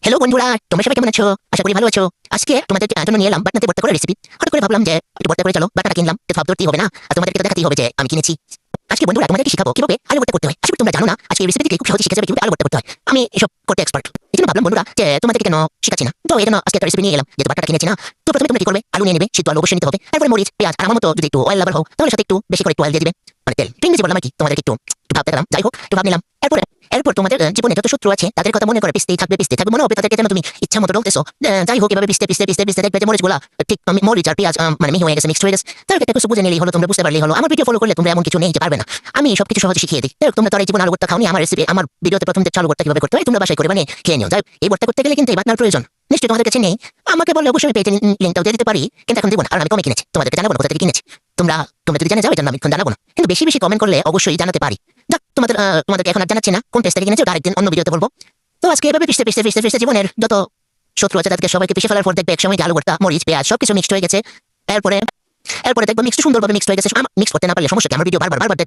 Hello বন্ধুরা, তোমরা সবাই কেমন আছো? আশা করি ভালো আছো। আজকে তোমাদের জন্য নিয়ে এলাম বাটনাতে ভর্তা করার রেসিপি। হঠাৎ করে ভাবলাম যে একটু ভর্তা করে চলো, বাটনাটা কিনলাম, তো ভাব ধরতেই হবে না, আর তোমাদেরকে তো দেখাতেই হবে যে আমি কিনেছি। আজকে বন্ধুরা তোমাদেরকে শিখাবো কিভাবে আলু ভর্তা করতে হয়। আশা করি তোমরা জানো না, আজকে এই রেসিপি থেকে খুব সহজে শিখে যাবে কিভাবে আলু ভর্তা করতে হয়। আমি এসব করতে এক্সপার্ট। এই জন্য ভাবলাম বন্ধুরা যে তোমাদেরকে কেন শিখাচ্ছি না, তো এই জন্য আজকে একটা রেসিপি নিয়ে এলাম, যেহেতু বাটনাটা কিনেছি না। তো প্রথমে তোমরা কি করবে, আলু নিয়ে নেবে, সিদ্ধ আলু অবশ্যই নিতে হবে। তারপরে মরিচ, পেঁয়াজ, আর আমার মতো যদি একটু অয়েল লাভার হও তাহলে সাথে একটু বেশি করে একটু অয়েল দিয়ে দিবে, মানে তেল। তো ইংরেজি বললাম আর কি, তোমাদেরকে একটু ভাবতে গেলাম, যাই হোক একটু ভাব নিলাম। এরপর তোমাদের জীবনে যত শত্রু আছে তাদের কথা মনে করে পিছতেই থাকবে, মনে হবে তাদেরকে যেন তুমি ইচ্ছা মতো ডলতেছো। যাই হোক এভাবে পিছতে দেখবে যে মরিচগুলা ঠিক মরিচ আর পেঁয়াজ মানে মিহি হয়ে গেছে, মিক্সড হয়ে গেছে। তার একটা কিছু বুঝে নিলেই হলো, তোমরা বুঝতে পারলেই হলো। আমার ভিডিও ফলো করলে তোমরা এমন কিছু নেই যে পারবে না, আমি সবকিছু সহজে শিখিয়ে দিই। তোমরা তো আর এই জীবন আলু ভর্তা খাওনি, আমার রেসিপি আমার ভিডিওতে প্রথম থেকে চালু ভর্তা কিভাবে করতে হয় তোমরা বাসায় করে বানিয়ে খেয়ে নিও। যাই এই ভর্তা করতে গেলে কিন্তু এই বাটনার প্রয়োজন নিশ্চয়ই তোমাদের কাছে নেই। আমাকে বলে অবশ্যই আমি পেজের লিঙ্কটাও দিয়ে দিতে পারি, কিন্তু এখন দেবো না, কারণ আমি কমে কিনেছি, তোমাদেরকে জানাবো না কোথা থেকে কিনেছি। তোমরা যদি জানা যাও এই জন্য আমি এখন জানাবো না, কিন্তু বেশি বেশি কমেন্ট করলে অবশ্যই জানাতে পারি। যাক তোমাদেরকে এখন আর জানাচ্ছি না কোন পেজ থেকে কিনেছি, ওটা আরেকদিন অন্য ভিডিওতে বলবো। তো আজকে এভাবে পিছতে জীবনের যত শত্রু আছে তাদেরকে সবাইকে পিছিয়ে ফেলার পর দেখবে একসময় আলু ভর্তা, মরিচ, পেঁয়াজ সবকিছু মিক্সড হয়ে গেছে। এরপরে দেখবো মিক্সড সুন্দরভাবে মিক্সড হয়ে গেছে। মিক্স করতে না পারলে সমস্যা কি, আমার ভিডিও বারবার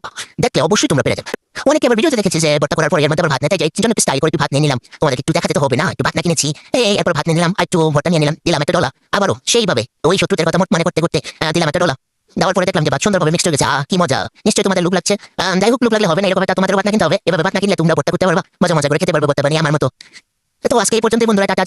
দেখলে অবশ্যই তোমরা পেরে যাবে। অনেকে আবার ভিডিওতে দেখেছি যে ভর্তা করার পর এর মধ্যে আবার ভাত নেই, তাই এই জন্য স্টাইল করে একটু ভাত নিয়ে নিলাম, তোমাদেরকে একটু দেখাতে তো হবে না। একটু ভাত না কিনেছি, এরপর ভাত নিয়ে নিলাম, একটু ভর্তা নিয়ে দিলাম একটা ডলা, আবারও সেইভাবে ওই শত্রুদের কথা মনে করতে দিলাম একটা ডলা। দেওয়ার পরে দেখলাম যে ভাত সুন্দরভাবে মিক্সড হয়ে গেছে। কি মজা, নিশ্চয়ই তোমাদের লুক লাগছে। যাই হোক লুক লাগলে হবে না, এরকম একটা তোমাদের ভাত না কিনতে হবে। এভাবে ভাত না কিনলে তোমরা ভর্তা করতে পারবা, মজা করে খেতে পারবে ভর্তা বানিয়ে আমার মতো। তো আজকে এই পর্যন্ত বন্ধুরা, টাটা।